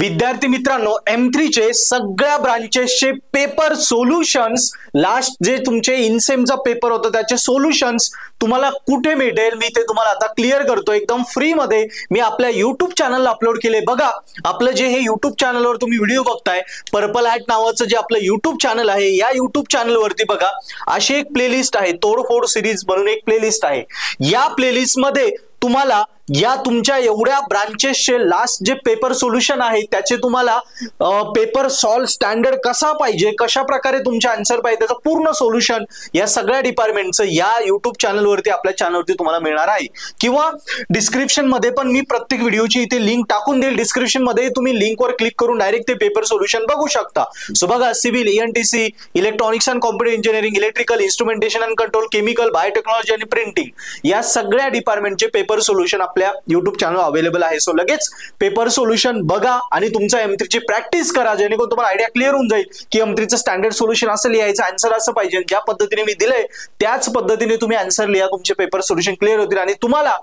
विद्यार्थी मित्रांनो, M3 चे सगळ्या ब्रांचेसचे पेपर सोल्युशन्स, लास्ट जे तुमचे इनसेमचा पेपर होता त्याचे सोल्युशन्स तुम्हाला कुठे मिळेल मी ते तुम्हाला आता क्लिअर करतो एकदम फ्री मध्ये. मी आपल्या YouTube चॅनलला अपलोड केले. बघा, आपलं जे हे YouTube चॅनलवर तुम्ही व्हिडिओ बघताय, पर्पल हॅट नावाचं जे आपलं YouTube चॅनल आहे, या YouTube चॅनलवरती बघा अशी एक प्लेलिस्ट आहे, तोडफोड सिरीज म्हणून एक प्लेलिस्ट आहे. या प्लेलिस्ट मध्ये तुम्हाला या तुमच्या एवढ्या ब्रांचेसचे लास्ट जे पेपर सोल्युशन आहे त्याचे तुम्हाला पेपर सॉल्व स्टँडर्ड कसा पाहिजे, कशा प्रकारे तुमचे आन्सर पाहिजे, त्याचं पूर्ण सोल्युशन या सगळ्या डिपार्टमेंटचं या YouTube चॅनलवरती आपल्या चॅनलवरती तुम्हाला मिळणार आहे. किंवा डिस्क्रिप्शन मध्ये पण मी प्रत्येक व्हिडिओची इथे लिंक टाकून देईल. डिस्क्रिप्शन मध्ये तुम्ही लिंकवर क्लिक करून डायरेक्ट ते पेपर सोल्युशन बघू शकता. सो बघा, civil, ENTC, electronics and computer engineering, electrical, instrumentation and control, chemical, biotechnology आणि प्रिंटिंग या सगळ्या डिपार्टमेंटचे पेपर सोल्युशन आपल्या YouTube चॅनल अवेलेबल आहे. सो लगेच पेपर सोल्युशन बघा आणि तुमचा M3 ची प्रॅक्टिस करा, जेणेकरून तुम्हाला आयडिया क्लिअर होऊन जाईल की M3 चं स्टँडर्ड सोल्युशन असं लिहायचं, आन्सर असं पाहिजे. ज्या पद्धतीने मी दिलंय त्याच पद्धतीने तुम्ही आन्सर लिहा, तुमचे पेपर सोल्युशन क्लिअर होतील. आणि तुम्हाला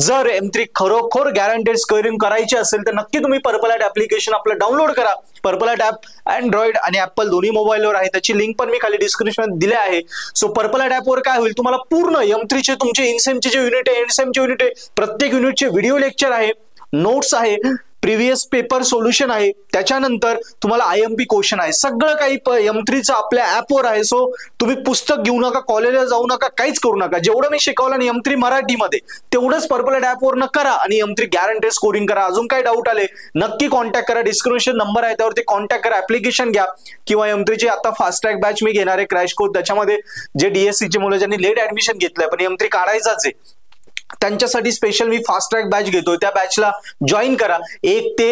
जर M3 खरोखर गॅरंटेड स्कोरिंग करायची असेल तर नक्की तुम्ही पर्पल हॅट ऍप्लिकेशन आपलं डाउनलोड करा. पर्पल हॅट ऍप अँड्रॉइड आणि ऍपल दोन्ही मोबाईलवर आहे. त्याची लिंक पण मी खाली डिस्क्रिप्शन दिली आहे. सो पर्पल हॅट ऍपवर काय होईल, तुम्हाला पूर्ण M3 चे तुमचे इनसेमचे जे युनिट आहे, एंडसेमचे युनिट आहे, प्रत्येक युनिटचे व्हिडिओ लेक्चर आहे, नोट्स आहे, प्रिव्हियस पेपर सोल्युशन आहे, त्याच्यानंतर तुम्हाला IMP क्वेश्चन आहे, सगळं काही M3 चं आपल्या ऍपवर आहे. सो तुम्ही पुस्तक घेऊ नका, कॉलेजला जाऊ नका, काहीच करू नका. जेवढं मी शिकवलं ना M3 मराठीमध्ये तेवढंच पर्पल हॅट ऍपवरनं करा आणि M3 गॅरंटेड स्कोरिंग करा. अजून काही डाऊट आले नक्की कॉन्टॅक्ट करा, डिस्क्रिप्शन नंबर आहे त्यावरती कॉन्टॅक्ट करा, ऍप्लिकेशन घ्या. किंवा M3 ची आता फास्ट ट्रॅक बॅच मी घेणार आहे, क्रॅश कोर्स, त्याच्यामध्ये जे DSC चे मुलं ज्यांनी लेट ऍडमिशन घेतलंय पण M3 काढायचाच आहे त्यांच्यासाठी स्पेशल मी फास्ट ट्रॅक बॅच घेतोय. त्या बॅचला जॉईन करा. 1 ते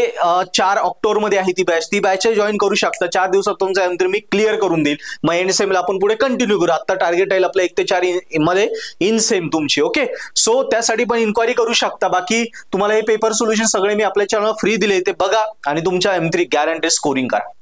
4 ऑक्टोबर मध्ये आहे ती बॅच जॉईन करू शकता. 4 दिवसात तुमचा M3 मी क्लिअर करून देईल. मग एंडसेमला आपण पुढे कंटिन्यू करू. आता टार्गेट आहे आपलं 1 ते 4 मध्ये इनसेम तुमची. ओके, सो त्यासाठी पण इन्क्वायरी करू शकता. बाकी तुम्हाला हे पेपर सोल्युशन सगळे मी आपल्या चॅनलवर फ्री दिले, ते बघा आणि तुमच्या M3 गॅरंटेड स्कोरिंग करा.